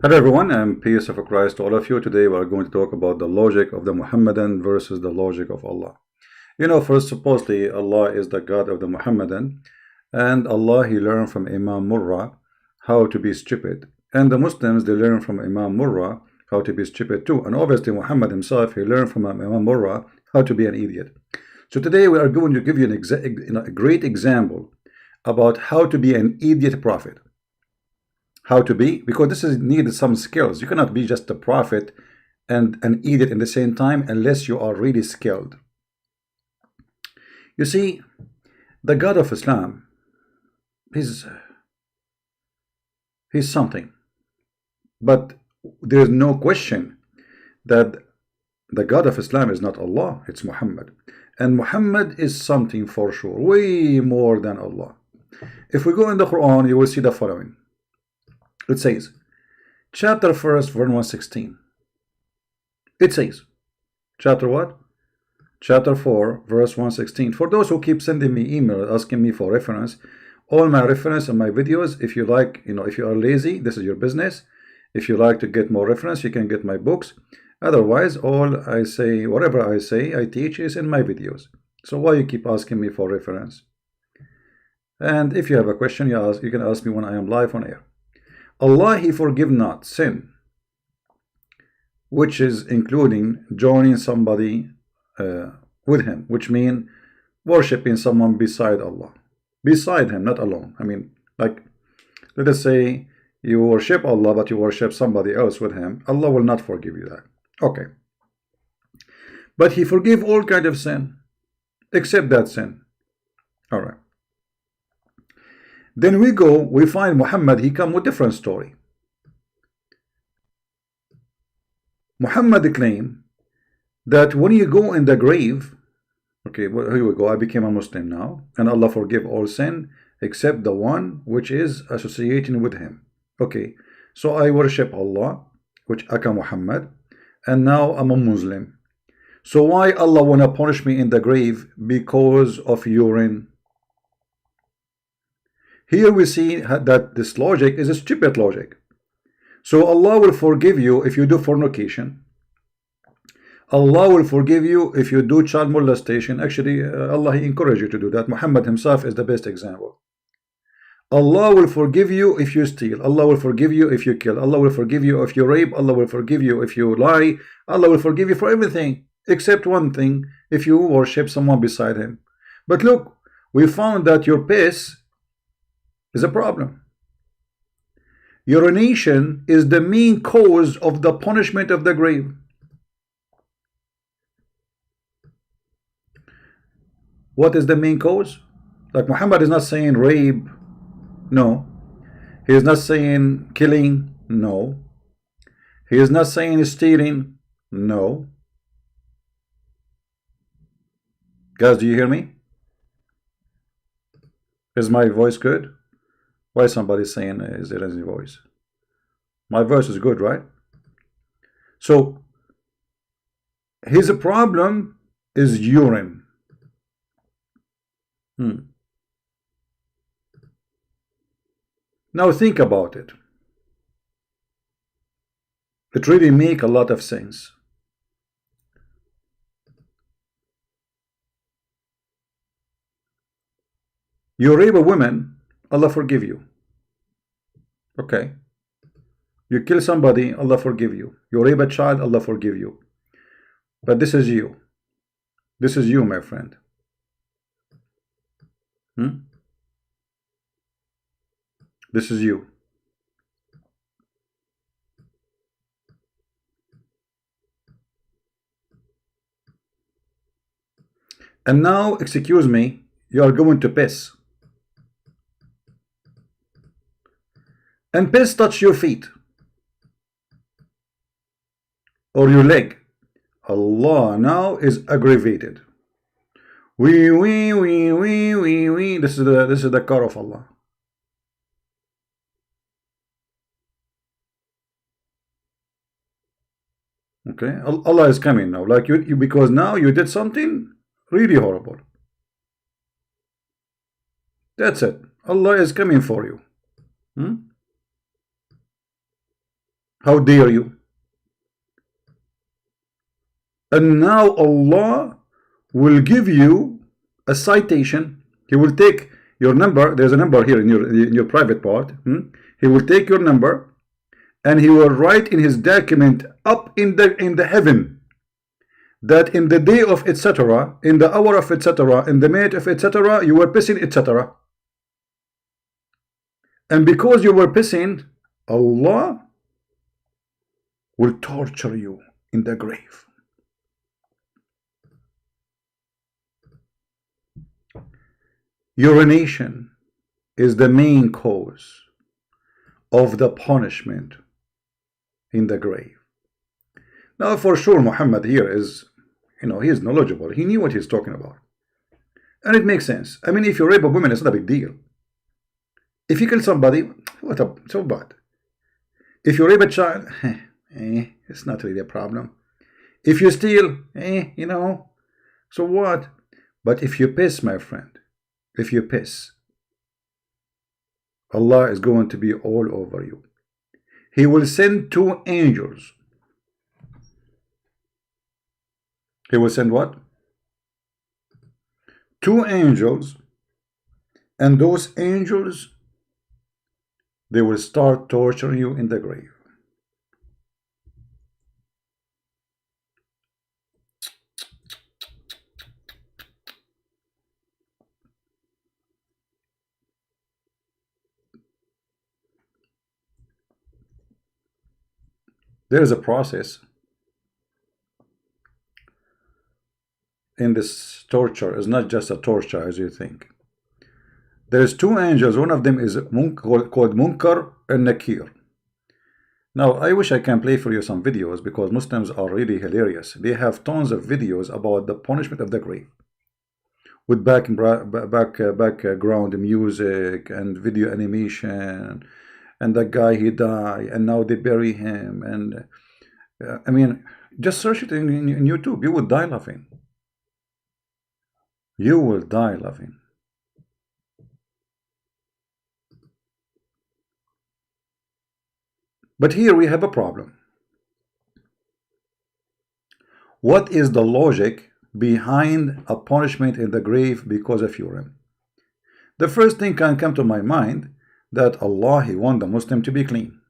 Hello everyone, and peace of Christ to all of you. Today we are going to talk about the logic of the Muhammadan versus the logic of Allah. First, supposedly Allah is the God of the Muhammadan, and Allah, he learned from Imam Murrah how to be stupid. And the Muslims, they learn from Imam Murrah how to be stupid too. And obviously Muhammad himself, he learned from Imam Murrah how to be an idiot. So today we are going to give you a great example about how to be an idiot prophet. How to be, because this is needed some skills. You cannot be just a prophet and an idiot in the same time unless you are really skilled. You see, the God of Islam, he's something, but there is no question that the God of Islam is not Allah, it's Muhammad. And Muhammad is something for sure, way more than Allah. If we go in the Quran, you will see the following. It says, chapter 1, verse 116. It says, chapter what? Chapter 4, verse 116. For those who keep sending me email asking me for reference, all my reference and my videos, if you like, if you are lazy, this is your business. If you like to get more reference, you can get my books. Otherwise, all I say, whatever I say, I teach is in my videos. So why you keep asking me for reference? And if you have a question, you can ask me when I am live on air. Allah, he forgive not sin, which is including joining somebody with him, which means worshipping someone beside Allah, beside him, not alone. I mean, like, let us say you worship Allah, but you worship somebody else with him. Allah will not forgive you that. Okay. But he forgive all kind of sin, except that sin. All right. Then we find Muhammad, he come with different story. Muhammad claimed that when you go in the grave, okay, well, here we go, I became a Muslim now, and Allah forgive all sin except the one which is associating with him. Okay, so I worship Allah, which Aka Muhammad, and now I'm a Muslim. So why Allah wanna punish me in the grave? Because of urine. Here we see that this logic is a stupid logic. So Allah will forgive you if you do fornication. Allah will forgive you if you do child molestation. Actually, Allah, he encouraged you to do that. Muhammad himself is the best example. Allah will forgive you if you steal. Allah will forgive you if you kill. Allah will forgive you if you rape. Allah will forgive you if you lie. Allah will forgive you for everything except one thing, if you worship someone beside him. But look, we found that your piss is a problem. Urination is the main cause of the punishment of the grave. What is the main cause? Like Muhammad is not saying rape, no. He is not saying killing, no. He is not saying stealing, no. Guys, do you hear me? Is my voice good? Why is somebody saying is there any voice? My voice is good, right? So his problem is urine. Now think about it. It really makes a lot of sense. You rape a woman, Allah forgive you. Okay. You kill somebody, Allah forgive you. You rape a child, Allah forgive you. But this is you. This is you, my friend. This is you. And now, excuse me, you are going to piss. And piss touch your feet or your leg. Allah now is aggravated. We. This is the car of Allah. Okay, Allah is coming now. Like you because now you did something really horrible. That's it. Allah is coming for you. How dare you? And now Allah will give you a citation. He will take your number. There's a number here in your private part. He will take your number and he will write in his document up in the heaven that in the day of etc., in the hour of etc., in the minute of etc., you were pissing etc. And because you were pissing, Allah will torture you in the grave. Urination is the main cause of the punishment in the grave. Now, for sure, Muhammad here is, he is knowledgeable. He knew what he's talking about. And it makes sense. I mean, if you rape a woman, it's not a big deal. If you kill somebody, what up? So bad. If you rape a child, it's not really a problem. If you steal, so what? But if you piss, my friend, if you piss, Allah is going to be all over you. He will send 2 angels. He will send what? 2 angels, and those angels, they will start torturing you in the grave. There is a process in this torture. It's not just a torture as you think. There's 2 angels. One of them is called Munkar and Nakir. Now, I wish I can play for you some videos because Muslims are really hilarious. They have tons of videos about the punishment of the grave with background music and video animation, and that guy, he died and now they bury him. And I mean, just search it in YouTube. You will die laughing. You will die laughing. But here we have a problem. What is the logic behind a punishment in the grave because of urine? The first thing can come to my mind that Allah, He want the Muslim to be clean.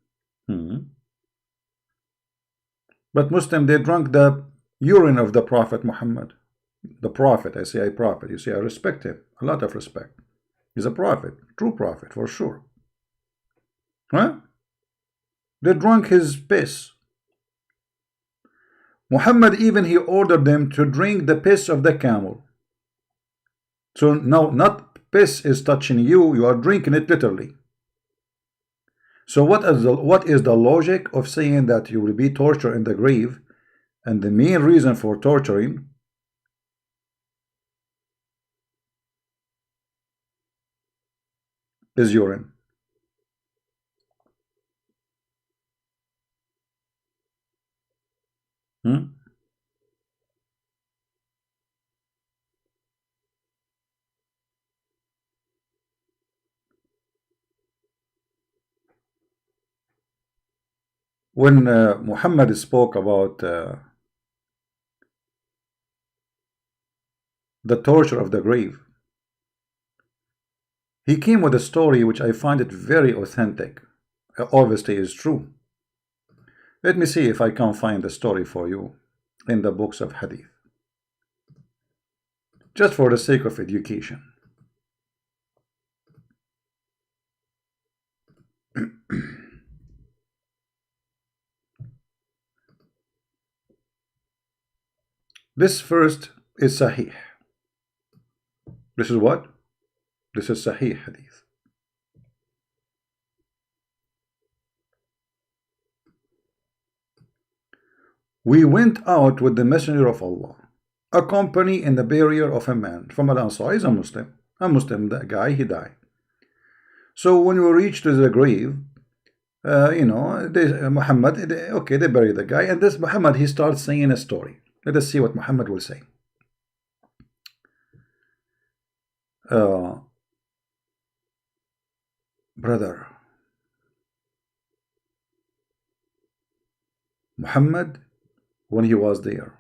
But Muslim, they drank the urine of the Prophet Muhammad. The Prophet, I say a prophet. You see, I respect him. A lot of respect. He's a prophet, true prophet for sure. Huh? They drank his piss. Muhammad even he ordered them to drink the piss of the camel. So now not piss is touching you, you are drinking it literally. So what is the logic of saying that you will be tortured in the grave, and the main reason for torturing is urine? When Muhammad spoke about the torture of the grave, he came with a story which I find it very authentic. Obviously is true. Let me see if I can find the story for you in the books of Hadith, just for the sake of education. This first is Sahih. This is what? This is Sahih Hadith. We went out with the Messenger of Allah, accompanied in the burial of a man from Al-Ansar. He's a Muslim. A Muslim, that guy, he died. So when we reached the grave, Muhammad, they buried the guy, and this Muhammad, he starts saying a story. Let us see what Muhammad will say. Brother, Muhammad, when he was there,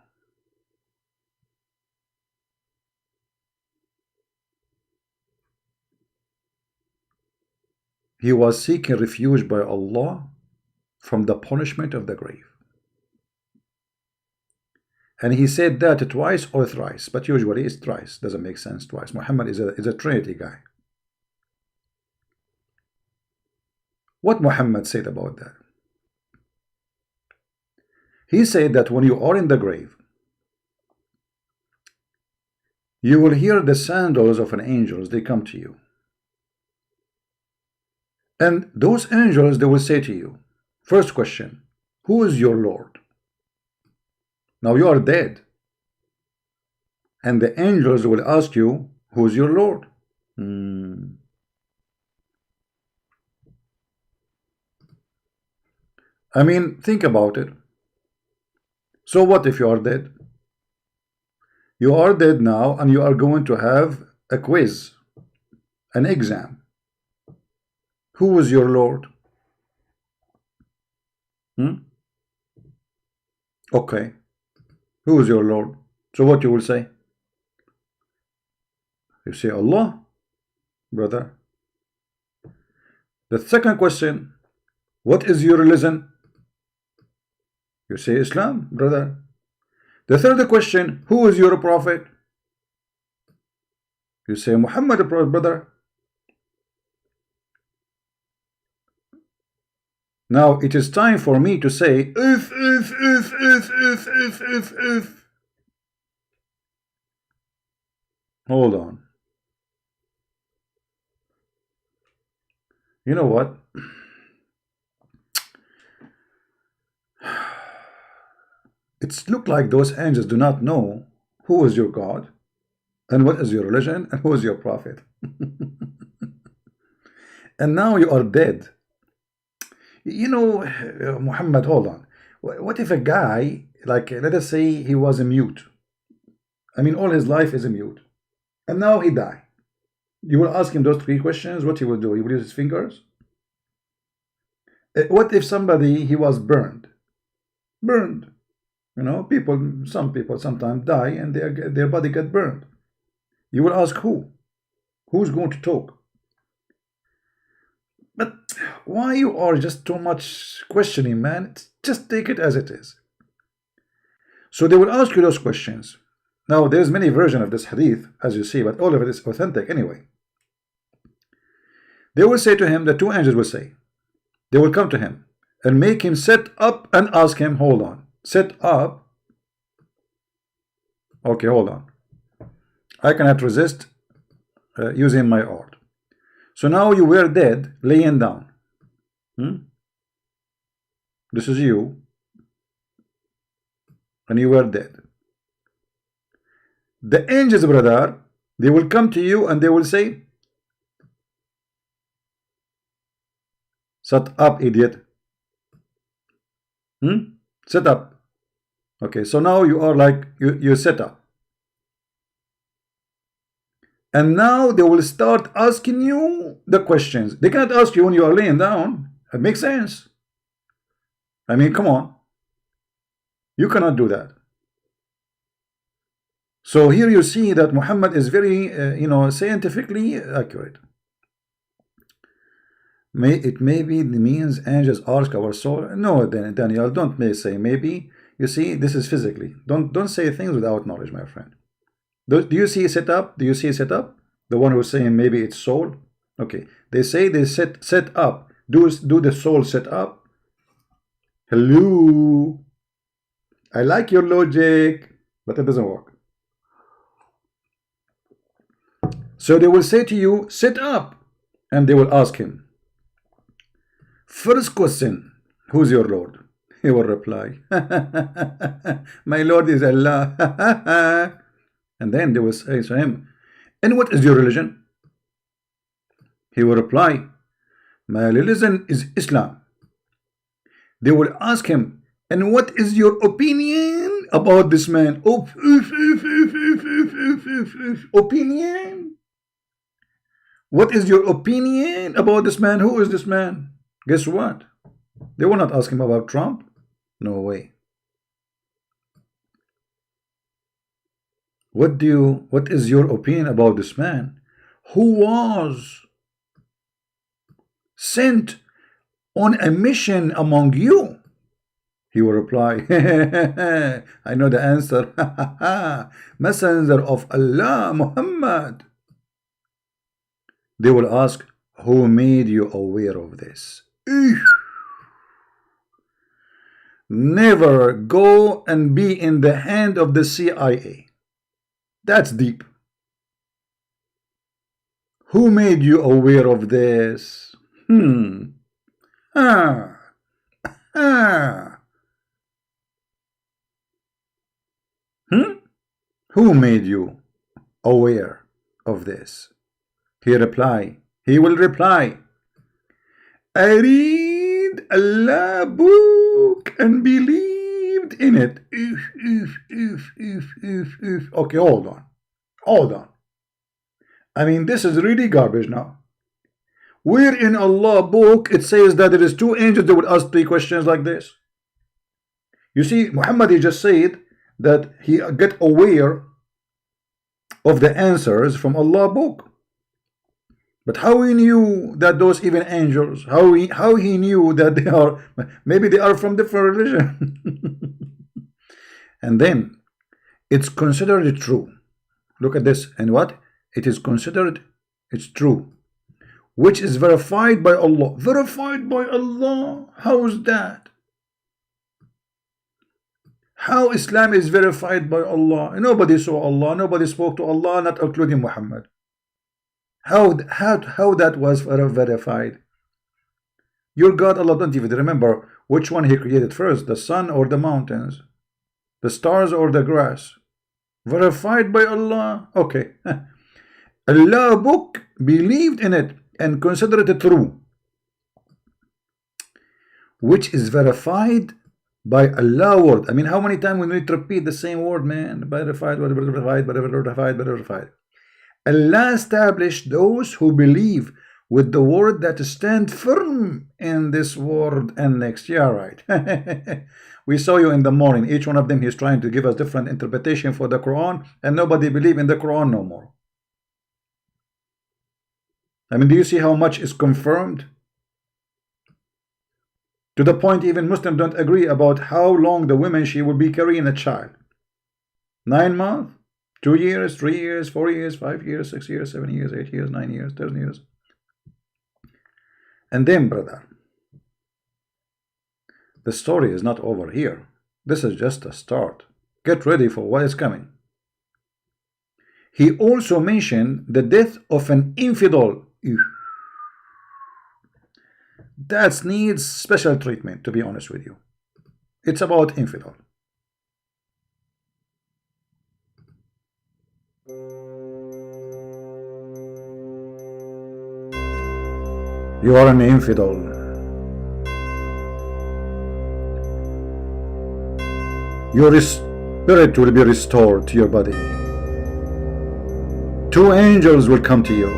he was seeking refuge by Allah from the punishment of the grave. And he said that twice or thrice, but usually it's thrice. Doesn't make sense twice. Muhammad is a Trinity guy. What Muhammad said about that? He said that when you are in the grave, you will hear the sandals of an angels. They come to you. And those angels, they will say to you, first question, who is your Lord? Now you are dead. And the angels will ask you, who is your Lord? I mean, think about it. So what if you are dead? You are dead now, and you are going to have a quiz, an exam. Who is your Lord? Okay. Who is your Lord? So what you will say? You say Allah, brother. The second question, what is your religion? You say Islam, brother. The third question, who is your prophet? You say Muhammad, brother. Now it is time for me to say if. Hold on. You know what? It's look like those angels do not know who is your God and what is your religion and who is your prophet. And now you are dead. You know, Muhammad, hold on. What if a guy, like, let us say he was a mute. I mean, all his life is a mute. And now he died. You will ask him those three questions, what he will do? He will use his fingers? What if somebody, he was burned? Burned. You know, some people sometimes die and their body get burned. You will ask who? Who's going to talk? But why you are just too much questioning, man? Just take it as it is. So they will ask you those questions. Now, there's many versions of this hadith, as you see, but all of it is authentic anyway. They will say to him, the two angels will say, they will come to him and make him sit up and ask him, hold on, sit up. Okay, hold on. I cannot resist using my art. So now you were dead, laying down. This is you. And you were dead. The angels, brother, they will come to you and they will say, sit up, idiot. Sit up. Okay, so now you are like, you sit up. And now they will start asking you the questions. They cannot ask you when you are laying down. It makes sense. I mean, come on. You cannot do that. So here you see that Muhammad is very, scientifically accurate. It maybe means angels ask our soul. No, Daniel, don't say maybe. You see, this is physically. Don't say things without knowledge, my friend. Do you see set up? Do you see set up? The one who's saying maybe it's soul. Okay, they say they set up. Do the soul set up? Hello. I like your logic, but it doesn't work. So they will say to you, sit up, and they will ask him, first question, who's your Lord? He will reply, my Lord is Allah. And then they will say to him, and what is your religion? He will reply, my religion is Islam. They will ask him, and what is your opinion about this man? Opinion? What is your opinion about this man? Who is this man? Guess what? They will not ask him about Trump. No way. what is your opinion about this man who was sent on a mission among you? He will reply, I know the answer. Messenger of Allah, Muhammad. They will ask, who made you aware of this? Never go and be in the hand of the CIA. That's deep. Who made you aware of this? Who made you aware of this? He will reply, I read Allah book and believed in it. Okay, hold on. I mean, this is really garbage now. Where in Allah book it says that there is two angels that would ask three questions like this? You see, Muhammad, he just said that he get aware of the answers from Allah book. But how he knew that those even angels, how he knew that they are, maybe they are from different religion. And then it's considered true. Look at this. And what? It is considered, it's true. Which is verified by Allah. Verified by Allah? How is that? How Islam is verified by Allah? Nobody saw Allah, nobody spoke to Allah, not including Muhammad. How that was verified? Your God, Allah, don't even remember which one He created first, the sun or the mountains, the stars or the grass. Verified by Allah? Okay. Allah book believed in it and considered it true, which is verified by Allah word. I mean, how many times we need to repeat the same word, man? Verified. Allah established those who believe with the word that stand firm in this world and next. Yeah, right. We saw you in the morning. Each one of them, he's trying to give us different interpretation for the Quran, and nobody believe in the Quran no more. I mean, do you see how much is confirmed? To the point even Muslims don't agree about how long the woman she will be carrying a child. 9 months? 2 years, 3 years, 4 years, 5 years, 6 years, 7 years, 8 years, 9 years, 10 years. And then, brother, the story is not over here. This is just a start. Get ready for what is coming. He also mentioned the death of an infidel. That needs special treatment, to be honest with you. It's about infidel. You are an infidel. Your spirit will be restored to your body. 2 angels will come to you,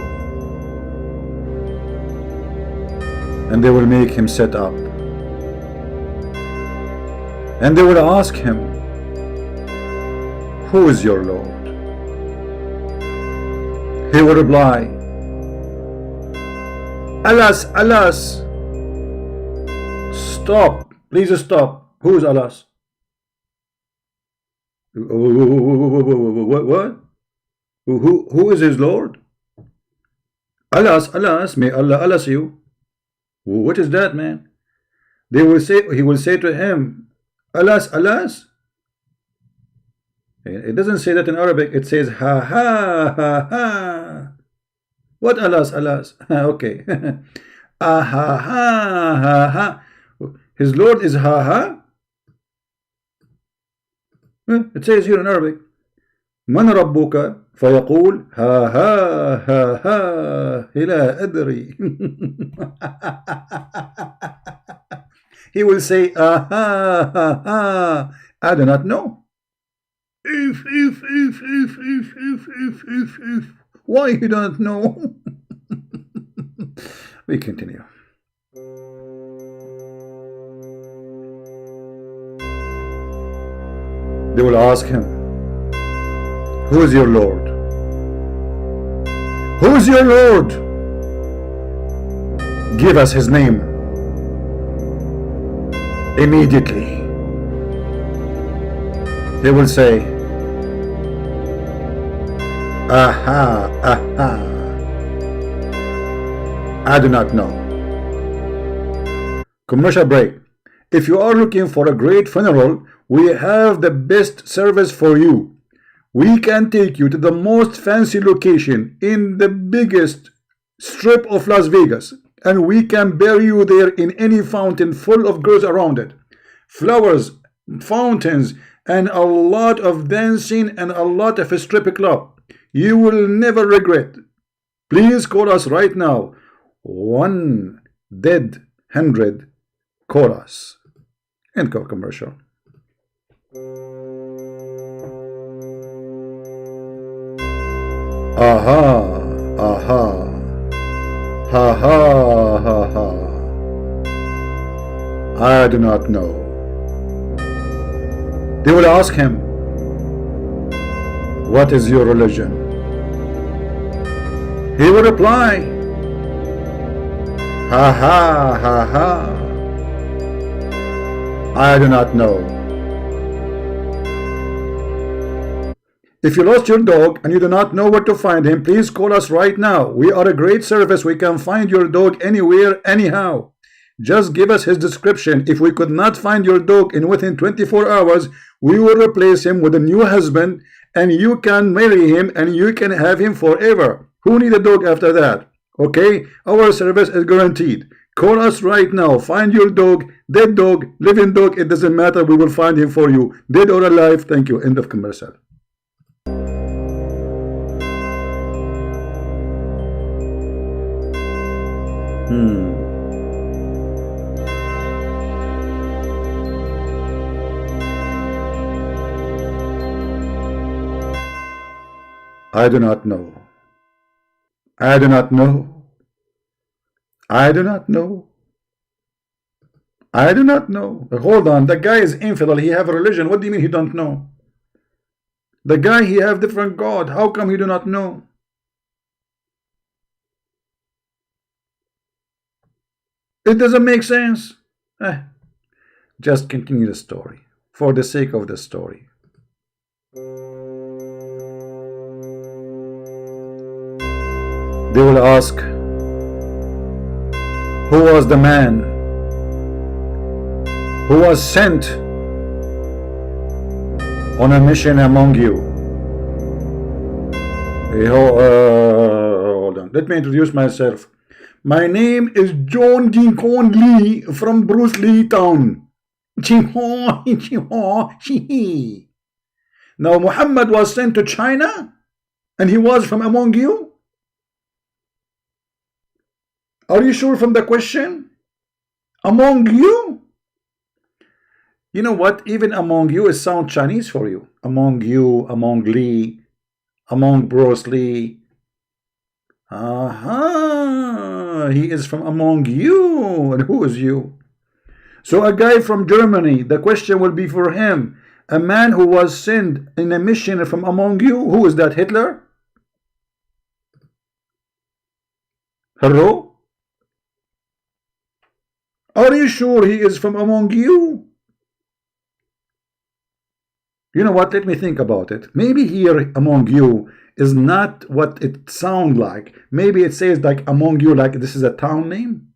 and they will make him sit up, and they will ask him, who is your Lord? He will reply, Alas, alas. Stop, please stop. Who is alas? What? Who is his Lord? Alas, alas, may Allah alas you. What is that, man? They will say, he will say to him, alas, alas. It doesn't say that in Arabic. It says ha ha ha ha. What alas, alas? Okay. Ah ha ha ha ha. His Lord is ha ha. It says here in Arabic, من ربك فيقول ها ها ها ها لا أدري. He will say ah ha ha ha, I do not know. If why you don't know? We continue. They will ask him, Who is your Lord? Who is your Lord? Give us his name immediately. He will say, aha, aha, I do not know. Commercial break. If you are looking for a great funeral, we have the best service for you. We can take you to the most fancy location in the biggest strip of Las Vegas, and we can bury you there in any fountain full of girls around it. Flowers, fountains, and a lot of dancing and a lot of a strip club. You will never regret. Please call us right now. 1-100 call us. End of commercial. Aha, aha, ha ha ha ha. I do not know. They will ask him, what is your religion? He will reply, ha ha ha ha, I do not know. If you lost your dog and you do not know where to find him, please call us right now. We are a great service. We can find your dog anywhere, anyhow. Just give us his description. If we could not find your dog in within 24 hours, we will replace him with a new husband, and you can marry him and you can have him forever. Who need a dog after that? Okay, our service is guaranteed. Call us right now. Find your dog, dead dog, living dog, it doesn't matter. We will find him for you, dead or alive. Thank you. End of commercial. I do not know. I do not know. I do not know. I do not know. Hold on. The guy is infidel. He have a religion. What do you mean he don't know? The guy, he have different God. How come he do not know? It doesn't make sense. Just continue the story for the sake of the story. They will ask, who was the man who was sent on a mission among you? Hold on. Let me introduce myself. My name is John King Kong Lee from Bruce Lee Town. Now Muhammad was sent to China and he was from among you? Are you sure from the question? Among you? You know what? Even among you, it sounds Chinese for you. Among you, among Lee, among Bruce Lee. Aha! He is from among you. And who is you? So a guy from Germany, the question will be for him. A man who was sent in a mission from among you. Who is that? Hitler? Hello? Are you sure he is from among you? You know what? Let me think about it. Maybe here among you is not what it sounds like. Maybe it says like among you, like this is a town name.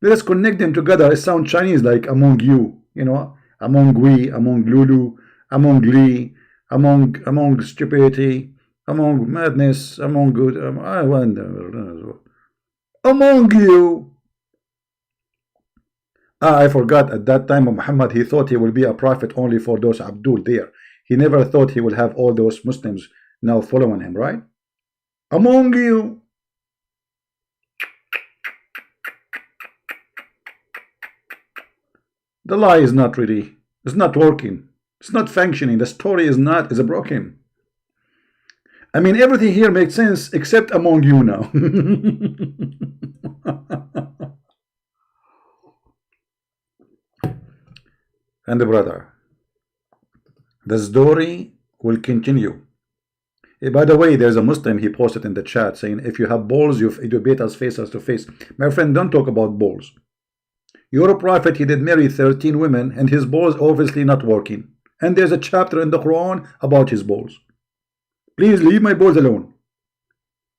Let us connect them together. It sounds Chinese, like among you. You know, among we, among Lulu, among Lee, among stupidity, among madness, among good. I wonder. Among you. I forgot at that time of Muhammad, he thought he will be a prophet only for those Abdul there. He never thought he will have all those Muslims now following him, right? Among you. The lie is not really, it's not working. It's not functioning. The story is broken. I mean, everything here makes sense except among you now. And brother, the story will continue. By the way, there's a Muslim, he posted in the chat saying, if you have balls, you beat us face to face. My friend, don't talk about balls. Your prophet, he did marry 13 women, and his balls obviously not working. And there's a chapter in the Quran about his balls. Please leave my balls alone.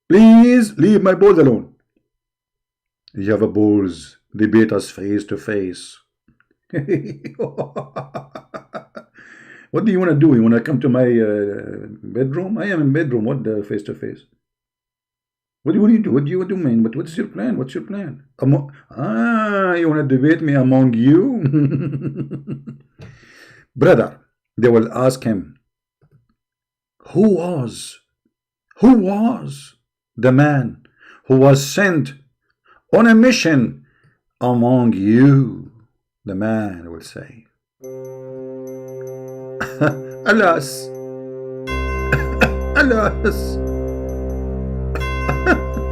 Please leave my balls alone. You have a balls, they beat us face to face. What do you want to do? You want to come to my bedroom? I am in bedroom. What the face to face? What do you do? What do you mean? But what's your plan? What's your plan? You want to debate me among you? Brother, they will ask him, who was the man who was sent on a mission among you? The man will say, alas, alas,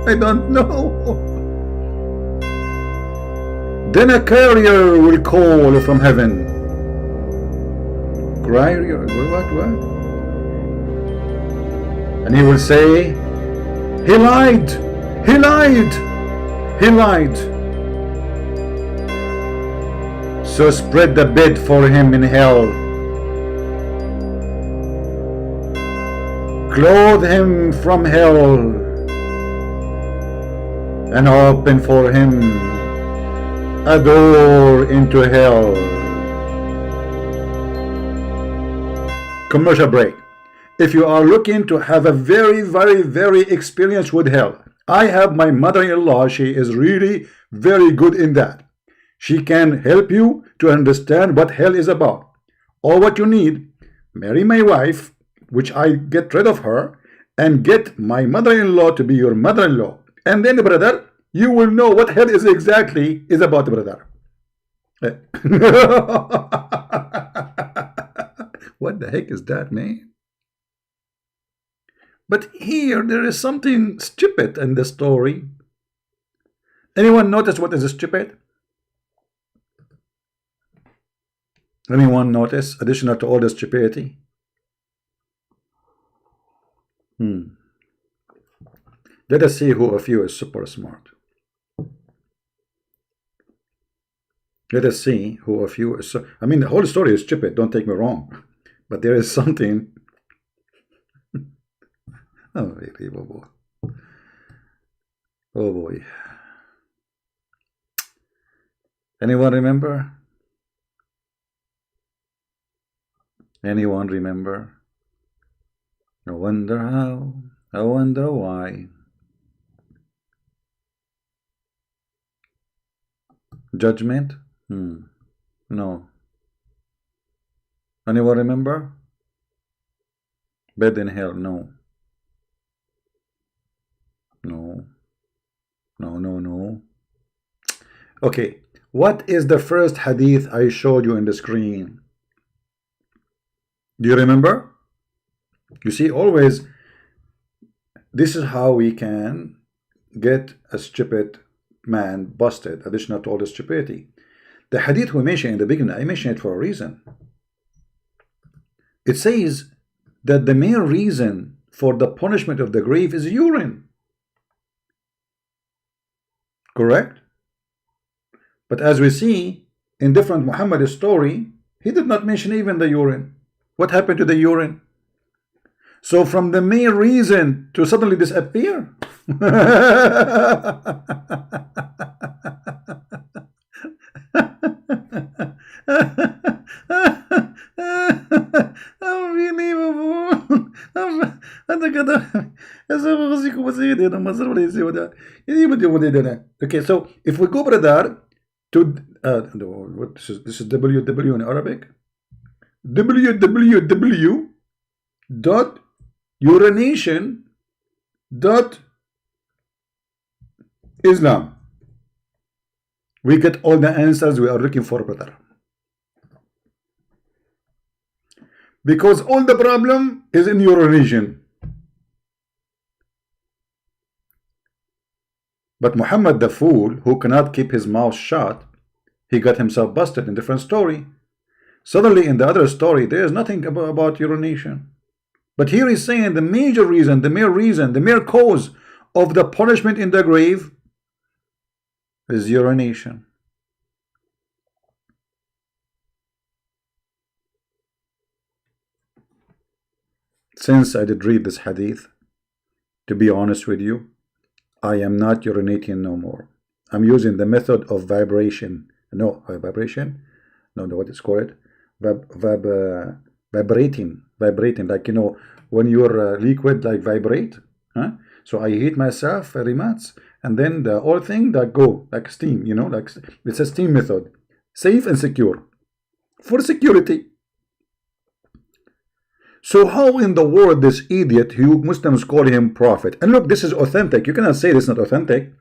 I don't know. Then a carrier will call from heaven. Carrier, what? And he will say, he lied. So spread the bed for him in hell. Clothe him from hell and open for him a door into hell. Commercial break. If you are looking to have a very experience with hell, I have my mother-in-law. She is really very good in that. She can help you to understand what hell is about. All what you need, marry my wife, which I get rid of her, and get my mother-in-law to be your mother-in-law. And then, brother, you will know what hell is exactly is about, brother. What the heck is that, man? But here, there is something stupid in the story. Anyone notice what is stupid? Anyone notice, additional to all the stupidity? Let us see who of you is super smart. Let us see who of you is so. I mean, the whole story is stupid, don't take me wrong. But there is something. Unbelievable. Oh boy. Anyone remember? Anyone remember? I wonder how, I wonder why. Judgment? No. Anyone remember? Bed in hell? No. No. Okay. What is the first hadith I showed you in the screen? Do you remember? You see, always, this is how we can get a stupid man busted, additional to all the stupidity. The hadith we mentioned in the beginning, I mentioned it for a reason. It says that the main reason for the punishment of the grave is urine. Correct? But as we see in different Muhammad story, he did not mention even the urine. What happened to the urine? So from the main reason to suddenly disappear. Okay, so if we go, brother, to what this is www in Arabic, www.urination.islam. We get all the answers we are looking for, brother. Because all the problem is in urination. But Muhammad the fool, who cannot keep his mouth shut, he got himself busted in different story. Suddenly in the other story, there is nothing about urination. But here he's saying the major reason, the mere reason, the mere cause of the punishment in the grave is urination. Since I did read this hadith, to be honest with you, I am not urinating no more. I'm using the method of vibration. No, vibration? No, what is called? Vibrating. Vibrating, like, you know, when your liquid like vibrate. Huh? So I heat myself very much, and then the whole thing that go like steam, you know, like it's a steam method. Safe and secure. For security. So how in the world this idiot, who Muslims call him prophet, and look, this is authentic. You cannot say this is not authentic.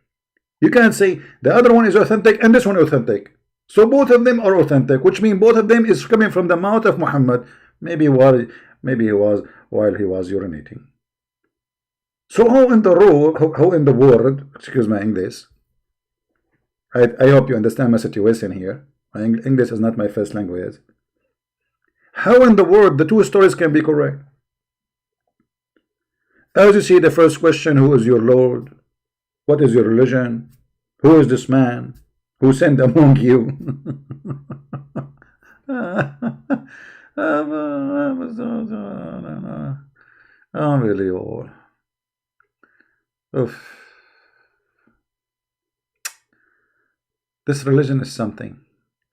You can't say the other one is authentic and this one authentic. So both of them are authentic, which means both of them is coming from the mouth of Muhammad. Maybe he was while he was urinating. So how in the world, excuse my English, I hope you understand my situation here. My English is not my first language. How in the world the two stories can be correct? As you see, the first question, who is your Lord? What is your religion? Who is this man who sent among you? Unbelievable. Oof. This religion is something.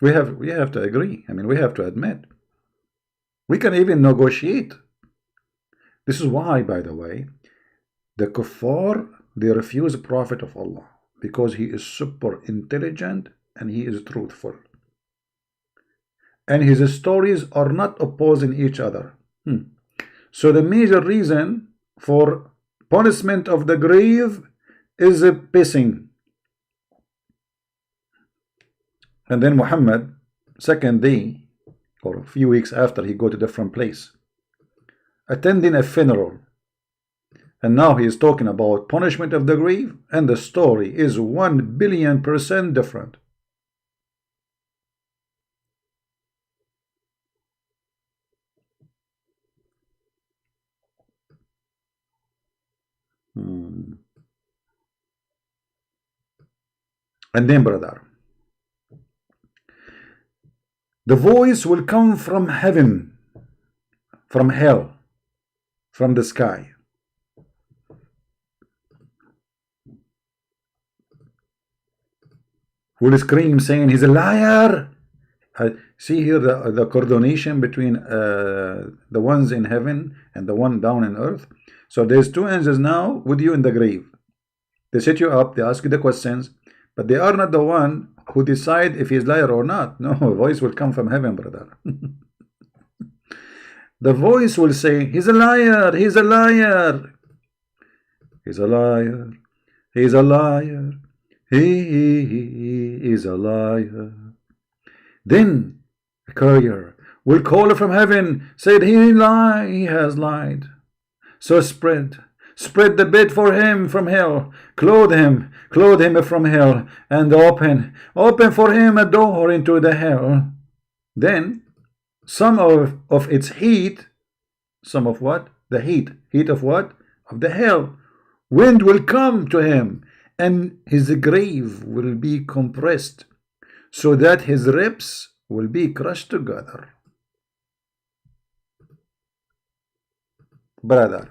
We have to agree. I mean, we have to admit. We can even negotiate. This is why, by the way, the kuffar, they refuse the Prophet of Allah because he is super intelligent and he is truthful. And his stories are not opposing each other. So the major reason for punishment of the grave is pissing. And then Muhammad, second day, or a few weeks after, he go to a different place, attending a funeral. And now he is talking about punishment of the grave, and the story is 1,000,000,000% different. And then, brother, the voice will come from heaven, from hell, from the sky. Will scream saying, he's a liar. See here the coordination between the ones in heaven and the one down in earth. So there's two angels now with you in the grave. They set you up, they ask you the questions, but they are not the one who decide if he's liar or not. No, a voice will come from heaven, brother. The voice will say, he's a liar, he's a liar. He's a liar, he's a liar, he is a liar. Then a courier will call from heaven, said he has lied. So spread the bed for him from hell, clothe him from hell, and open for him a door into the hell. Then some of its heat, some of what? The heat of what? Of the hell. Wind will come to him, and his grave will be compressed, so that his ribs will be crushed together. Brother,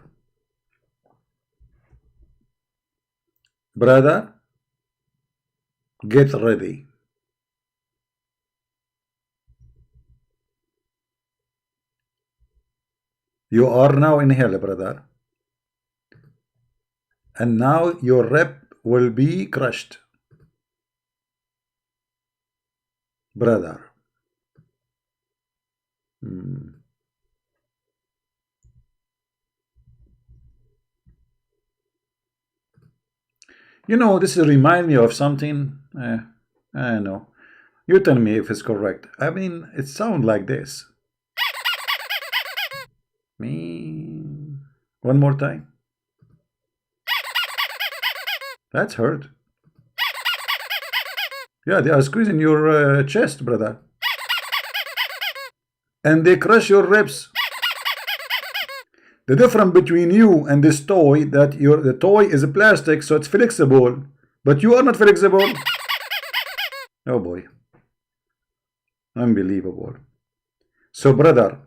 get ready. You are now in hell, brother. And now your rib will be crushed. Brother. You know, this reminds me of something. I know. You tell me if it's correct. I mean, it sounds like this. One more time. That's hurt. Yeah, they are squeezing your chest, brother. And they crush your ribs. The difference between you and this toy, that the toy is plastic, so it's flexible, but you are not flexible. Oh boy, unbelievable. So brother,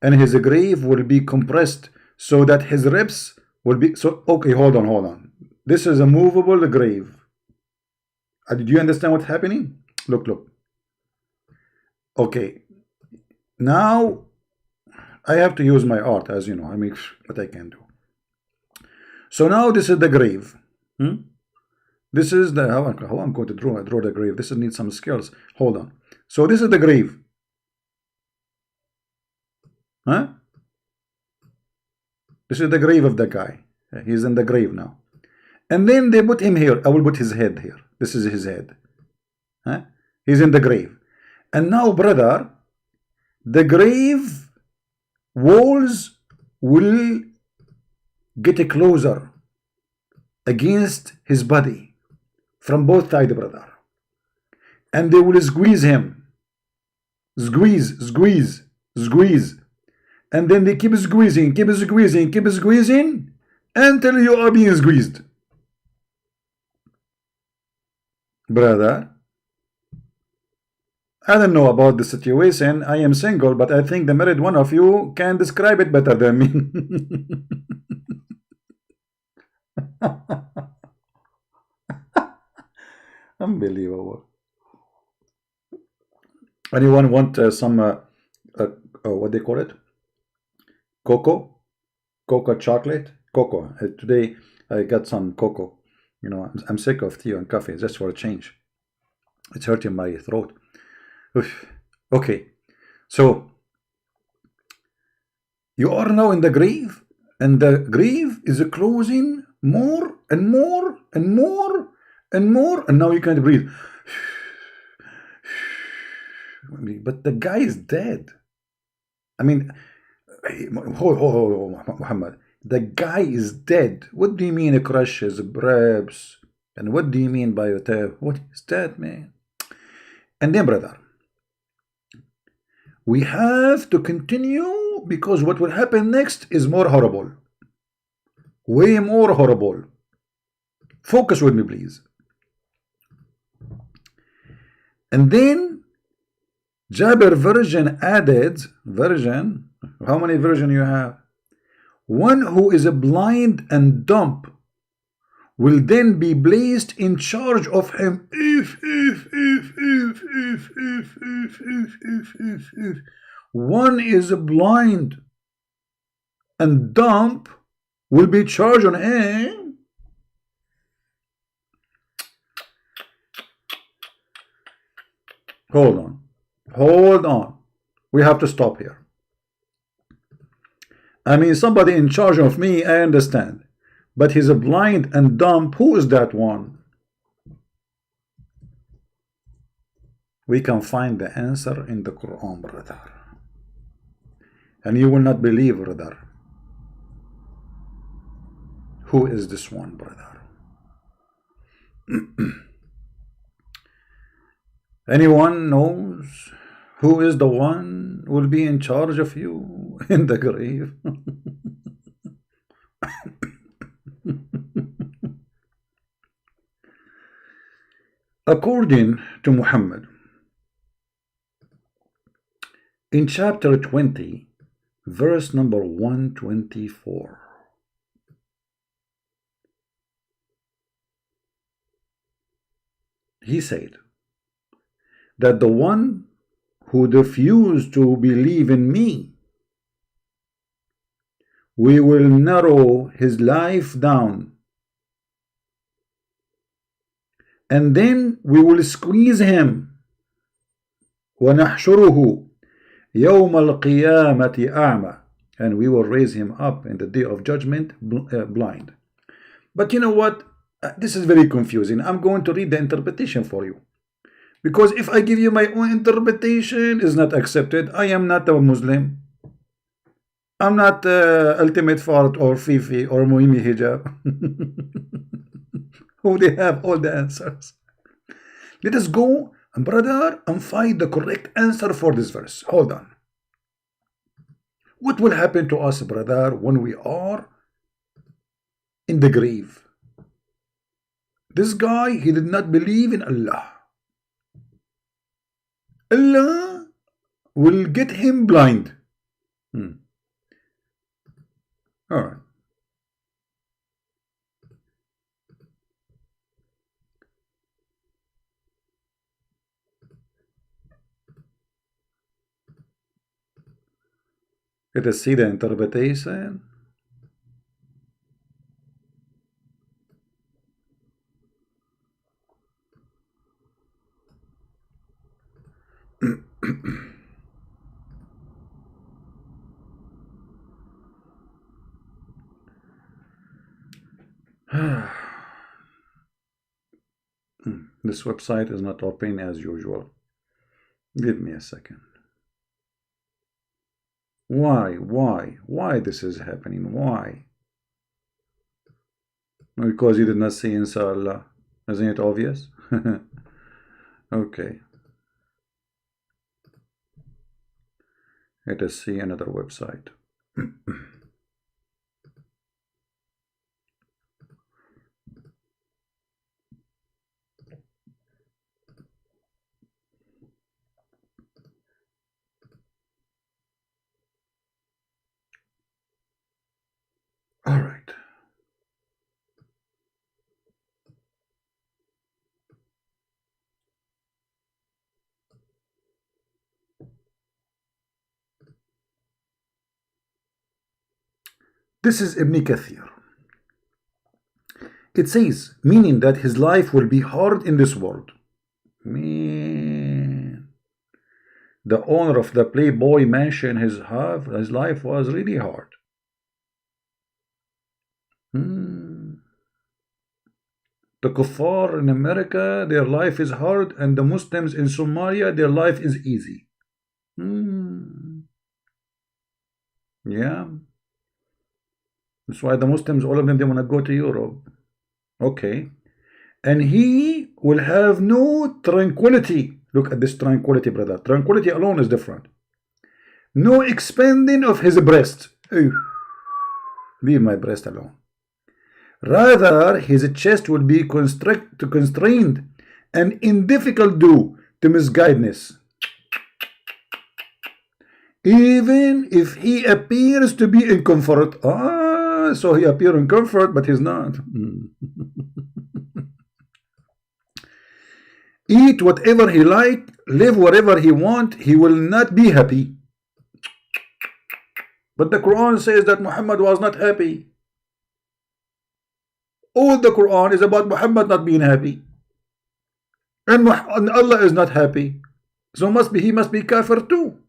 and his grave will be compressed so that his ribs will be so. Okay, hold on. This is a movable grave. Do you understand what's happening? Look. Okay, now I have to use my art, as you know. I mean, what I can do. So now this is the grave. This is the how I'm going to draw the grave. This needs some skills. Hold on. So this is the grave. Huh? This is the grave of the guy. He's in the grave now. And then they put him here. I will put his head here. This is his head. Huh? He's in the grave. And now, brother, the grave walls will get closer against his body from both sides, brother. And they will squeeze him. Squeeze. And then they keep squeezing until you are being squeezed. Brother, I don't know about the situation. I am single, but I think the married one of you can describe it better than me. Unbelievable. Anyone want some what they call it? Cocoa chocolate? Cocoa. Today I got some cocoa. You know, I'm sick of tea and coffee, just for a change. It's hurting my throat. Oof. Okay, so you are now in the grave, and the grave is closing more and more, and now you can't breathe. But the guy is dead. I mean, Muhammad, the guy is dead. What do you mean he crushes ribs? And what do you mean by what is that, man? And then, brother, we have to continue, because what will happen next is more horrible. Way more horrible. Focus with me, please. And then Jabir added, how many version you have? One who is blind and dumb will then be placed in charge of him. If one is blind and dumb, will be charged on him. Hold on. We have to stop here. I mean, somebody in charge of me, I understand. But he's blind and dumb. Who is that one? We can find the answer in the Quran, brother. And you will not believe, brother. Who is this one, brother? Anyone knows who is the one who will be in charge of you in the grave? According to Muhammad, in chapter 20, verse number 124, he said that the one who refused to believe in me, we will narrow his life down, and then we will squeeze him. وَنَحْشُرُهُ يَوْمَ الْقِيَامَةِ أَعْمَى, and we will raise him up in the day of judgment blind. But you know what? This is very confusing. I'm going to read the interpretation for you. Because if I give you my own interpretation, it's not accepted. I am not a Muslim. I'm not Ultimate Fart or Fifi or Muhimi Hijab. Who they have all the answers. Let us go, brother, and find the correct answer for this verse. Hold on. What will happen to us, brother, when we are in the grave? This guy, he did not believe in Allah. Allah will get him blind. All right. Let us see the interpretation. This website is not open as usual. Give me a second. Why this is happening? Why? Because you did not see inshallah. Isn't it obvious? Okay. Let us see another website. All right. This is Ibn Kathir. It says, meaning that his life will be hard in this world. Man, the owner of the Playboy mansion, his life was really hard. The kuffar in America, their life is hard, and the Muslims in Somalia, their life is easy. Yeah. That's why the Muslims, all of them, they want to go to Europe. Okay. And he will have no tranquility. Look at this tranquility, brother. Tranquility alone is different. No expanding of his breast. Leave my breast alone. Rather, his chest will be constrained and in difficult due to misguidedness. Even if he appears to be in comfort. So he appears in comfort, but he's not. Eat whatever he like, live wherever he want, he will not be happy. But the Quran says that Muhammad was not happy. All the Quran is about Muhammad not being happy. And Allah is not happy. So he must be kafir too.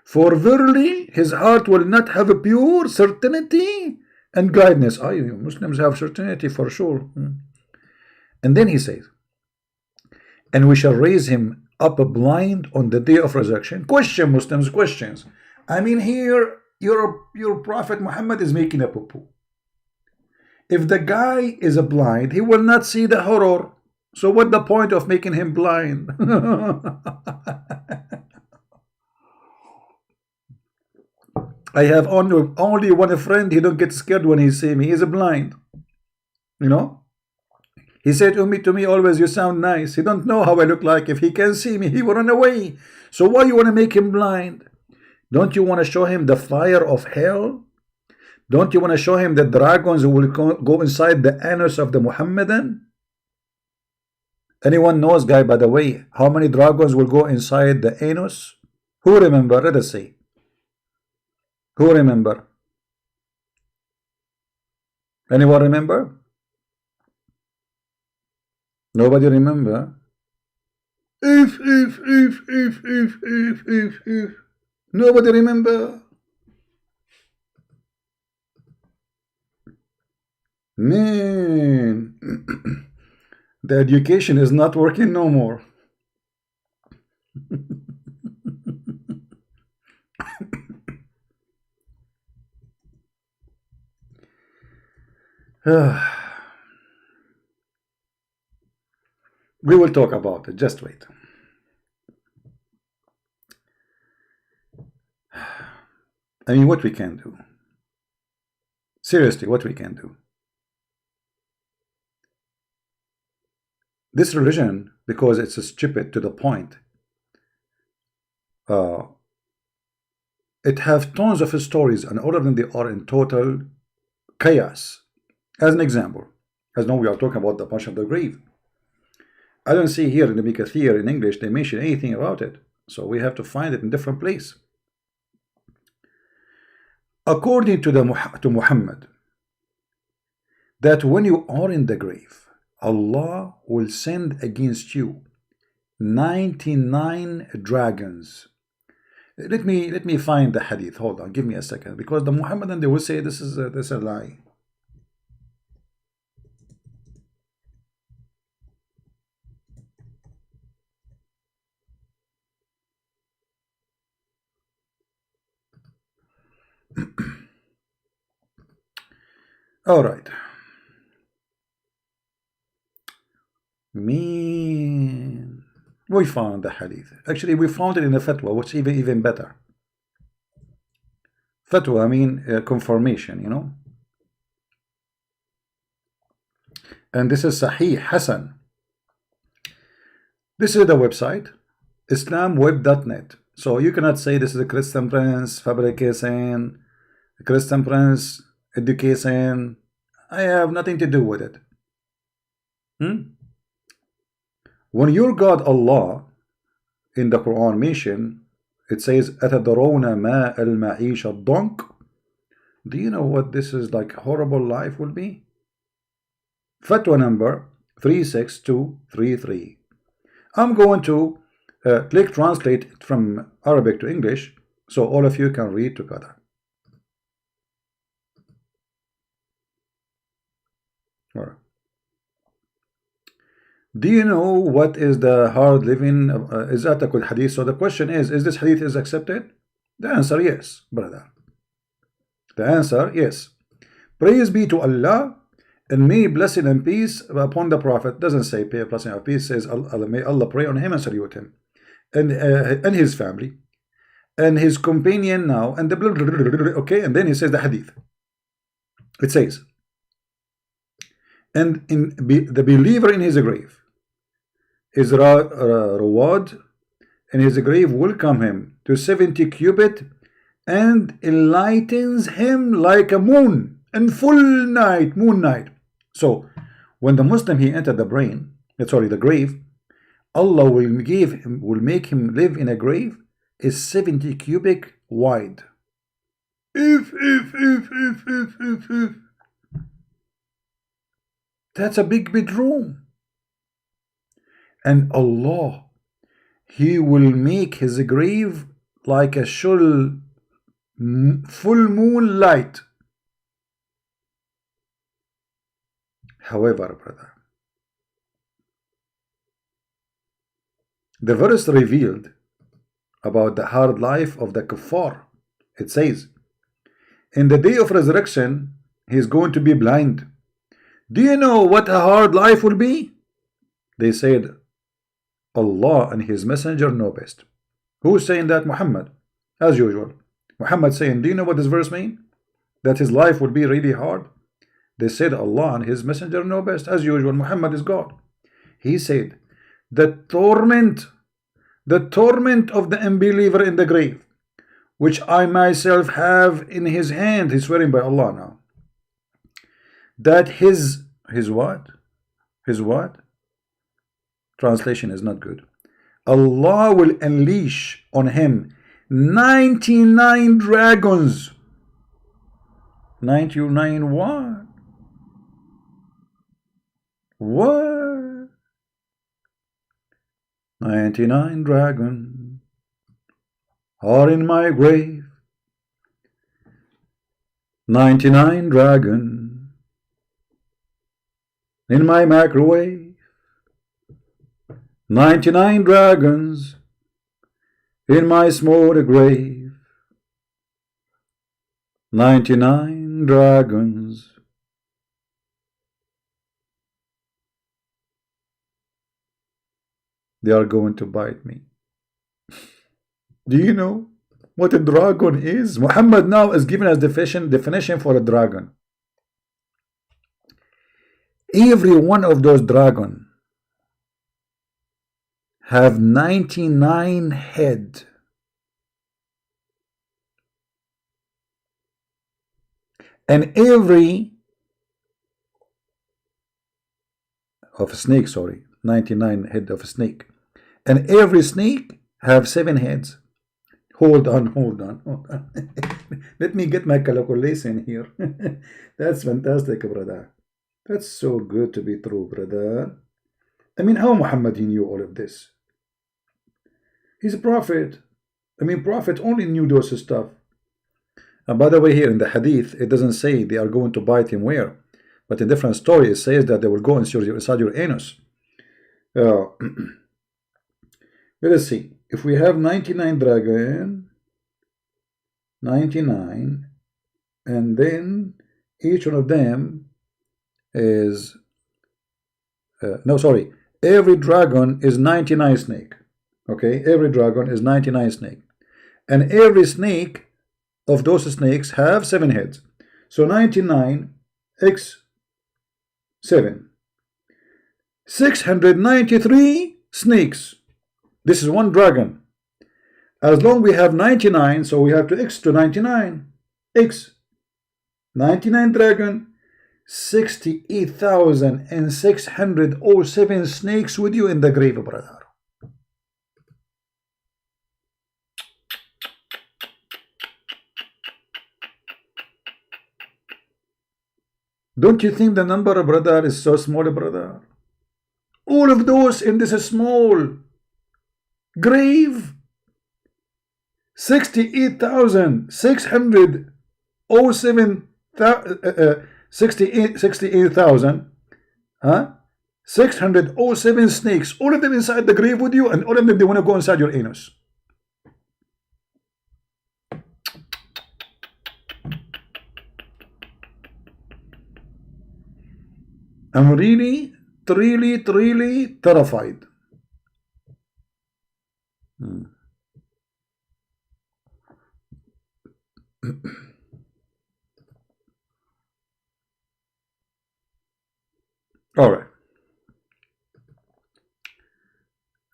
For verily his heart will not have a pure certainty and guidance. Muslims have certainty for sure. And then he says, and we shall raise him up blind on the day of resurrection. Question, Muslims, questions. I mean, here your Prophet Muhammad is making a poo-poo. If the guy is a blind, he will not see the horror. So what the point of making him blind? I have only one friend. He don't get scared when he see me. He's a blind. You know. He said to me always, you sound nice. He don't know how I look like. If he can see me, he will run away. So why you want to make him blind? Don't you want to show him the fire of hell? Don't you want to show him the dragons will go inside the anus of the Mohammedan? Anyone knows, guy, by the way, how many dragons will go inside the anus? Who remember? Let us see. Who remember? Anyone remember? Nobody remember? If. Nobody remember? Man, the education is not working no more. We will talk about it. Just wait. I mean, what we can do? Seriously, what we can do? This religion, because it's stupid to the point, uh, it have tons of stories, and all of them they are in total chaos. As an example, as now we are talking about the Passion of the Grave. I don't see here in the Bikathir in English they mention anything about it, so we have to find it in different place. According to Muhammad, that when you are in the grave, Allah will send against you 99 dragons. Let me find the hadith. Hold on, give me a second, because the Muhammadan they will say this is a lie. All right. Mean we found the hadith. Actually, we found it in a fatwa, which even better. Fatwa, I mean confirmation, you know. And this is Sahih Hassan. This is the website, islamweb.net. So you cannot say this is a Christian Prince fabrication, Christian Prince education. I have nothing to do with it. When your God Allah in the Quran mention, it says أَتَدْرَوْنَ مَا الْمَعِيشَ الضَّنْكِ. Do you know what this is like horrible life will be? Fatwa number 36233. I'm going to click translate from Arabic to English so all of you can read together. All right. Do you know what is the hard living? Is that a good hadith? So the question is this hadith is accepted? The answer yes, brother. The answer yes. Praise be to Allah, and may blessing and peace upon the Prophet. Doesn't say blessing and peace, says may Allah pray on him and salute him, and his family, and his companion now, and the blah, blah, blah, blah, okay, and then he says the hadith. It says, and the believer in his grave is reward, and his grave will come him to 70 cubit and enlightens him like a moon and full night, moon night. So when the Muslim he entered the grave, Allah will make him live in a grave is 70 cubic wide. If that's a big bedroom. And Allah, he will make his grave like a full moon light. However, brother, the verse revealed about the hard life of the kuffar. It says, in the day of resurrection, he is going to be blind. Do you know what a hard life will be? They said, Allah and his messenger know best. Who's saying that? Muhammad. As usual. Muhammad saying, do you know what this verse means? That his life will be really hard. They said Allah and his messenger know best. As usual, Muhammad is God. He said, the torment of the unbeliever in the grave, which I myself have in his hand. He's swearing by Allah now. That his what? His what? Translation is not good. Allah will unleash on him 99 dragons. 99 what? What? 99 dragons are in my grave. 99 dragons in my microwave. 99 dragons in my small grave. 99 dragons. They are going to bite me. Do you know? what a dragon is. Muhammad now is giving us definition for a dragon. Every one of those dragon have 99 head. And every of a snake, sorry, 99 head of a snake. And every snake have 7 heads. Hold on, hold on, hold on. Let me get my calculation here. That's fantastic, brother. That's so good to be true, brother. I mean, how Muhammad he knew all of this? He's a prophet. I mean, prophet only knew those stuff. And by the way, here in the hadith, it doesn't say they are going to bite him where. But in different story, it says that they will go inside your anus. Let us see. If we have 99 dragon, 99, and then each one of them is no, sorry, every dragon is 99 snake. Okay, every dragon is 99 snake, and every snake of those snakes have 7 heads. So 99 x 7, 693 snakes. This is one dragon. As long we have 99, so we have to x to 99. X 99 dragon, 68,607 snakes with you in the grave, brother. Don't you think the number, brother, is so small, brother? All of those in this small grave, 68,607 68,000 607 snakes, all of them inside the grave with you, and all of them they want to go inside your anus. I'm really terrified. All right.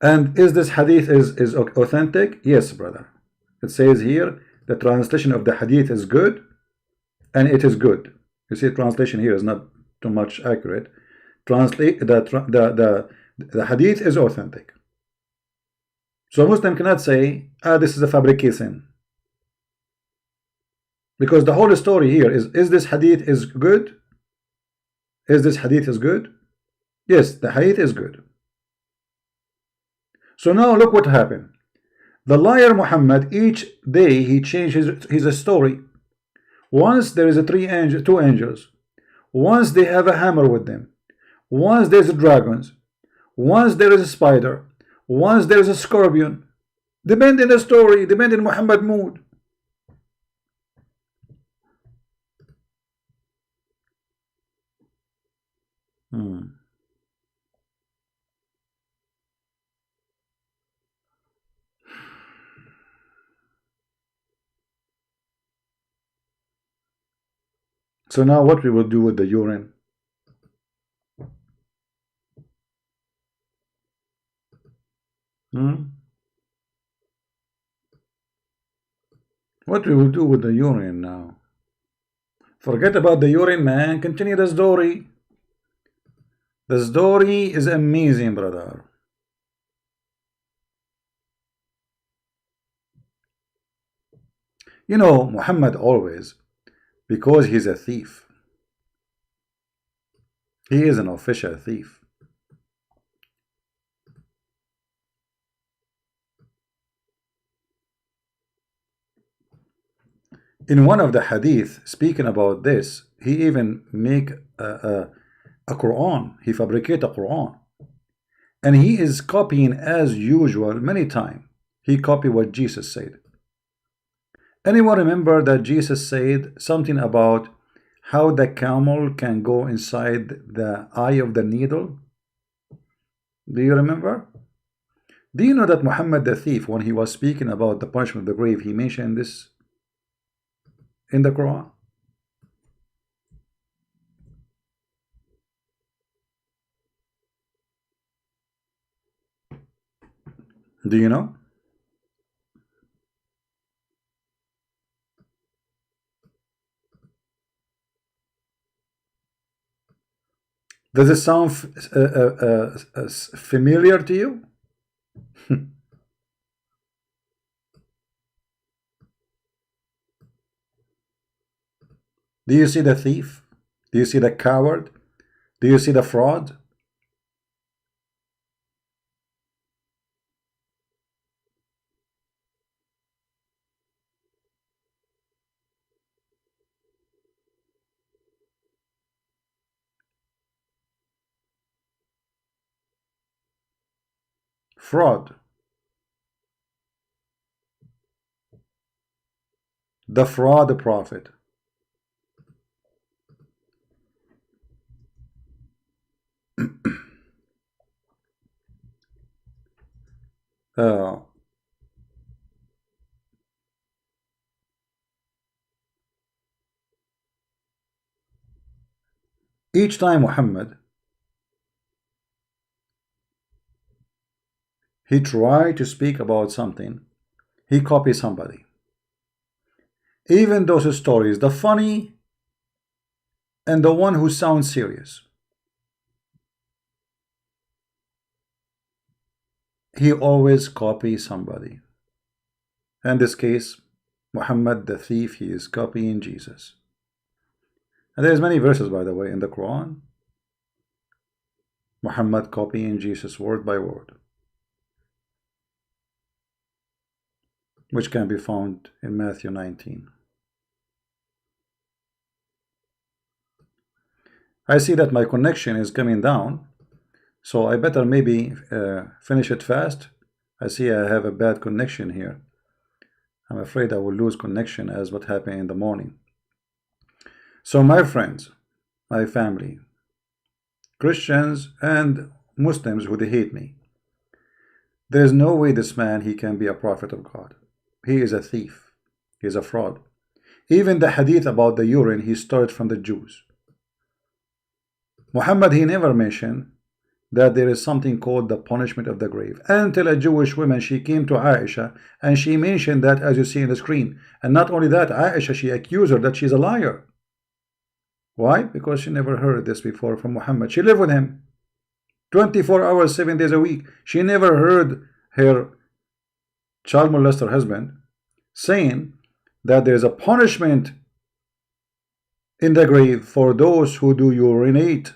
And is this hadith is authentic? Yes, brother. It says here the translation of the hadith is good, and it is good. You see, translation here is not too much accurate. Translate the hadith is authentic. So a Muslim cannot say, this is a fabrication. Because the whole story here is this hadith is good? Is this hadith is good? Yes, the hadith is good. So now look what happened. The liar Muhammad, each day he changed his story. Once there is two angels. Once they have a hammer with them. Once there's dragons. Once there is a spider. Once there is a scorpion. Depend in the story, depend in Muhammad mood. So now what we will do with the urine? What we will do with the urine now? Forget about the urine, man. Continue the story. The story is amazing, brother. You know, Muhammad always, because he's a thief. He is an official thief. In one of the hadith speaking about this, he even make a Quran. He fabricate a Quran, and he is copying as usual many times. He copy what Jesus said. Anyone remember that Jesus said something about how the camel can go inside the eye of the needle? Do you remember? Do you know that Muhammad the thief, when he was speaking about the punishment of the grave, he mentioned this in the Quran? Do you know? Does it sound familiar to you? Do you see the thief? Do you see the coward? Do you see the fraud? Fraud. The fraud prophet. Uh, each time Muhammad, he tried to speak about something, he copies somebody. Even those stories, the funny and the one who sounds serious, he always copies somebody. In this case, Muhammad the thief, he is copying Jesus. And there's many verses, by the way, in the Quran, Muhammad copying Jesus word by word, which can be found in Matthew 19. I see that my connection is coming down, so I better maybe finish it fast. I see I have a bad connection here. I'm afraid I will lose connection as what happened in the morning. So my friends, my family, Christians and Muslims who they hate me, there is no way this man, he can be a prophet of God. He is a thief. He is a fraud. Even the hadith about the urine, he stole it from the Jews. Muhammad, he never mentioned that there is something called the punishment of the grave, until a Jewish woman, she came to Aisha and she mentioned that, as you see in the screen. And not only that, Aisha, she accused her that she's a liar. Why? Because she never heard this before from Muhammad. She lived with him 24 hours, 7 days a week. She never heard her child molester husband saying that there's a punishment in the grave for those who do urinate.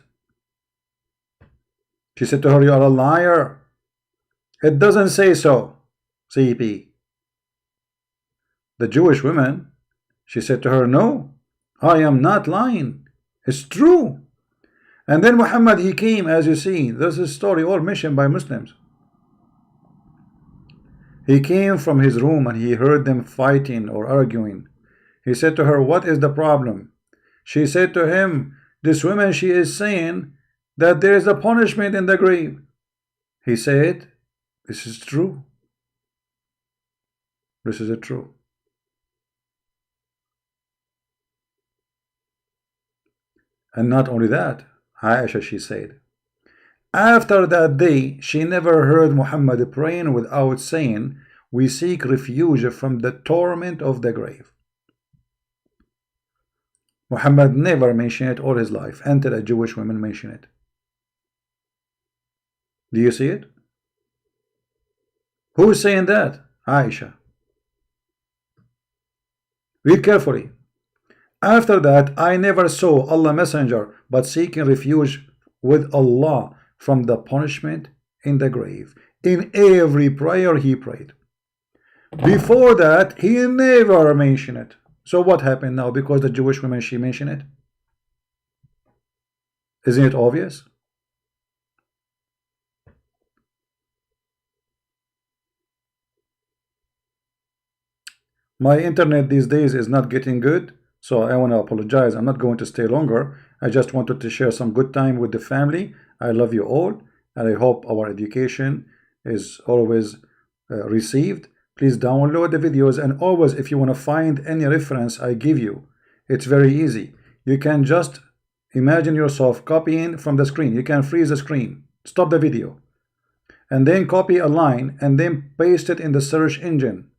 She said to her, you are a liar. It doesn't say so, CP. The Jewish woman, she said to her, no, I am not lying. It's true. And then Muhammad, he came, as you see, this is a story all mentioned by Muslims. He came from his room and he heard them fighting or arguing. He said to her, what is the problem? She said to him, this woman, she is saying that there is a punishment in the grave. He said, this is true. This is true. And not only that, Aisha, she said, after that day, she never heard Muhammad praying without saying, we seek refuge from the torment of the grave. Muhammad never mentioned it all his life until a Jewish woman mentioned it. Do you see it? Who is saying that? Aisha. Read carefully. After that, I never saw Allah Messenger but seeking refuge with Allah from the punishment in the grave. In every prayer he prayed. Before that, he never mentioned it. So what happened now? Because the Jewish woman, she mentioned it? Isn't it obvious? My internet these days is not getting good, so I want to apologize. I'm not going to stay longer. I just wanted to share some good time with the family. I love you all, and I hope our education is always received. Please download the videos, and always, if you want to find any reference I give you, it's very easy. You can just imagine yourself copying from the screen. You can freeze the screen, stop the video, and then copy a line and then paste it in the search engine,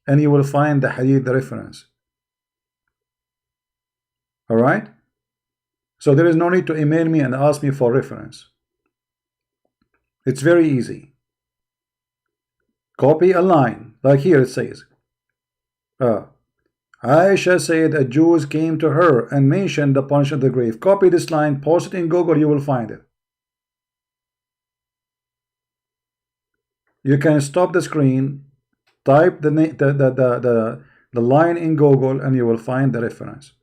and you will find the hadith reference. All right? So there is no need to email me and ask me for reference. It's very easy. Copy a line, like here it says, Aisha said a Jews came to her and mentioned the punishment of the grave. Copy this line, post it in Google, you will find it. You can stop the screen, type the line in Google, and you will find the reference.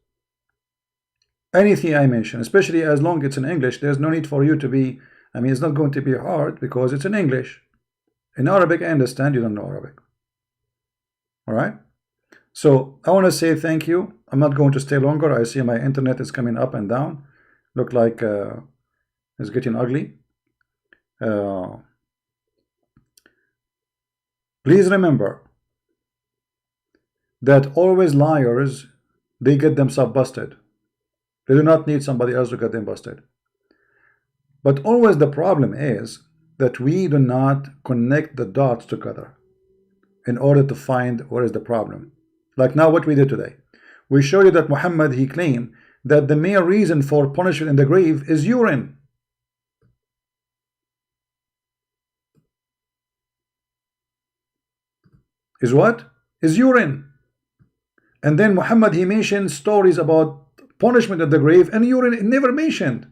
Anything I mention, especially as long as it's in English, there's no need for you to be, I mean, it's not going to be hard because it's in English. In Arabic, I understand you don't know Arabic. All right? So I want to say thank you. I'm not going to stay longer. I see my internet is coming up and down. Look like it's getting ugly. Please remember that always liars, they get themselves busted. They do not need somebody else to get them busted. But always the problem is that we do not connect the dots together in order to find where is the problem. Like now what we did today. We showed you that Muhammad, he claimed that the main reason for punishment in the grave is urine. Is what? Is urine. And then Muhammad, he mentioned stories about punishment at the grave, and urine never mentioned.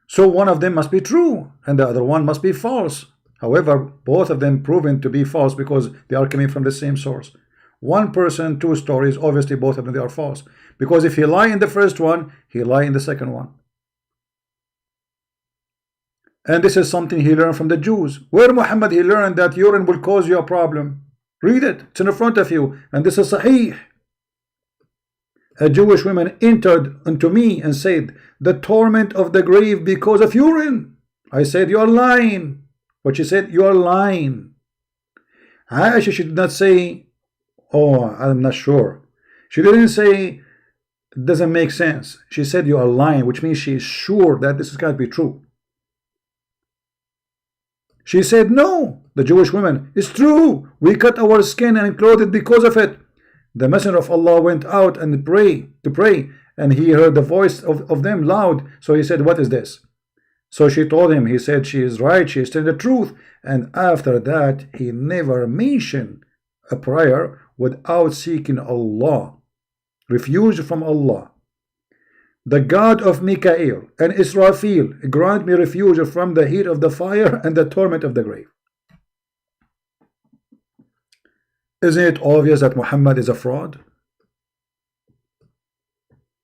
So one of them must be true and the other one must be false. However, both of them proven to be false because they are coming from the same source. One person, two stories, obviously both of them they are false. Because if he lie in the first one, he lie in the second one. And this is something he learned from the Jews. Where Muhammad he learned that urine will cause you a problem. Read it, it's in front of you, and this is Sahih. A Jewish woman entered unto me and said, the torment of the grave because of urine. I said, you are lying. But she said, you are lying. Aisha, she did not say, oh, I'm not sure. She didn't say, it doesn't make sense. She said, you are lying, which means she is sure that this is going to be true. She said, no, the Jewish woman, it's true. We cut our skin and clothed it because of it. The Messenger of Allah went out and to pray, and he heard the voice of them loud. So he said, what is this? So she told him. He said, she is right, she is telling the truth. And after that, he never mentioned a prayer without seeking Allah, refuge from Allah. The God of Mikael and Israfil, grant me refuge from the heat of the fire and the torment of the grave. Isn't it obvious that Muhammad is a fraud?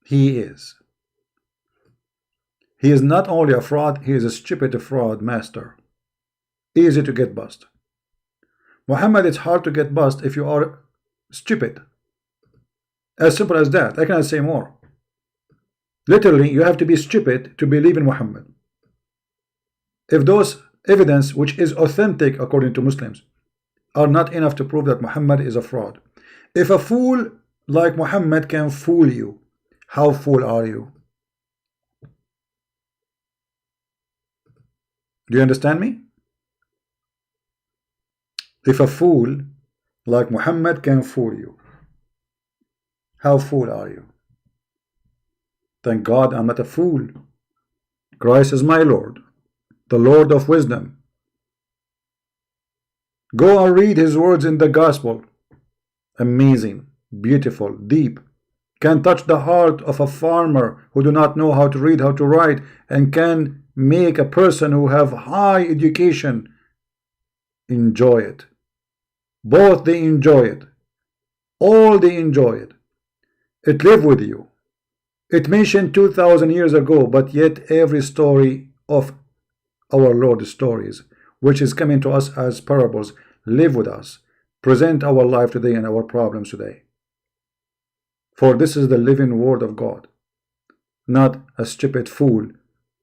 He is. He is not only a fraud, he is a stupid fraud master. Easy to get bust. Muhammad, it's hard to get bust if you are stupid. As simple as that. I cannot say more. Literally, you have to be stupid to believe in Muhammad. If those evidence, which is authentic according to Muslims, are not enough to prove that Muhammad is a fraud. If a fool like Muhammad can fool you, how fool are you? Do you understand me? If a fool like Muhammad can fool you, how fool are you? Thank God I'm not a fool. Christ is my Lord, the Lord of wisdom. Go and read his words in the gospel. Amazing, beautiful, deep. Can touch the heart of a farmer who do not know how to read, how to write, and can make a person who have high education enjoy it. Both they enjoy it. All they enjoy it. It live with you. It mentioned 2,000 years ago, but yet every story of our Lord's stories, which is coming to us as parables, live with us, present our life today and our problems today. For this is the living word of God, not a stupid fool.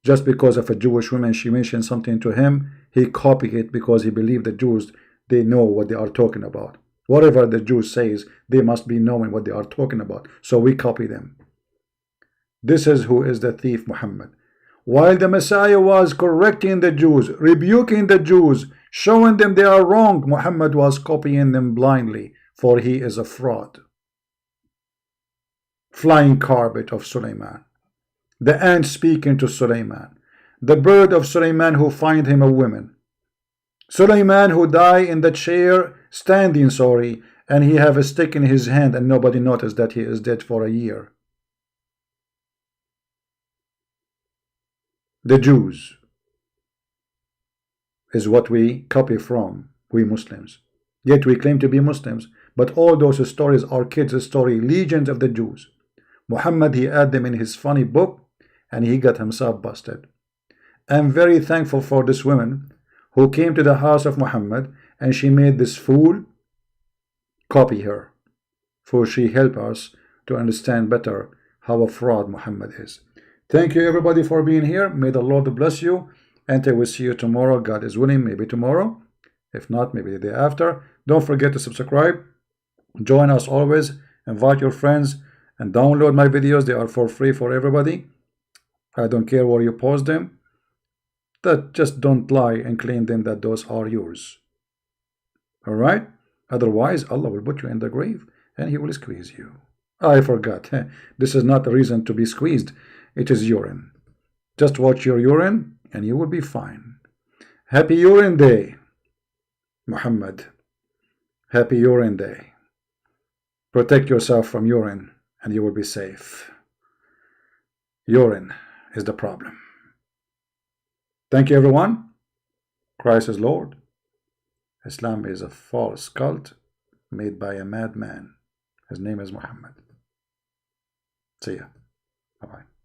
Just because of a Jewish woman, she mentioned something to him, He copied it because he believed the Jews, they know what they are talking about. Whatever the Jews says, they must be knowing what they are talking about. So we copy them. This is who is the thief, Muhammad. While the Messiah was correcting the Jews, rebuking the Jews, showing them they are wrong, Muhammad was copying them blindly, for he is a fraud. Flying carpet of Sulaiman, the ant speaking to Sulaiman, the bird of Sulaiman who find him a woman, Sulaiman who die in the chair standing, and he have a stick in his hand and nobody noticed that he is dead for a year. The Jews is what we copy from, we Muslims. Yet we claim to be Muslims, but all those stories are kids' story, legends of the Jews. Muhammad, he add them in his funny book, and he got himself busted. I'm very thankful for this woman who came to the house of Muhammad, and she made this fool copy her, for she helped us to understand better how a fraud Muhammad is. Thank you everybody for being here. May the Lord bless you, and I will see you tomorrow. God is willing, maybe tomorrow. If not, maybe the day after. Don't forget to subscribe. Join us always. Invite your friends and download my videos. They are for free for everybody. I don't care where you post them. Just don't lie and claim them that those are yours. Alright? Otherwise, Allah will put you in the grave and He will squeeze you. I forgot. This is not a reason to be squeezed. It is urine. Just watch your urine and you will be fine. Happy Urine Day, Muhammad. Happy Urine Day. Protect yourself from urine and you will be safe. Urine is the problem. Thank you everyone. Christ is Lord. Islam is a false cult made by a madman. His name is Muhammad. See ya. Bye-bye.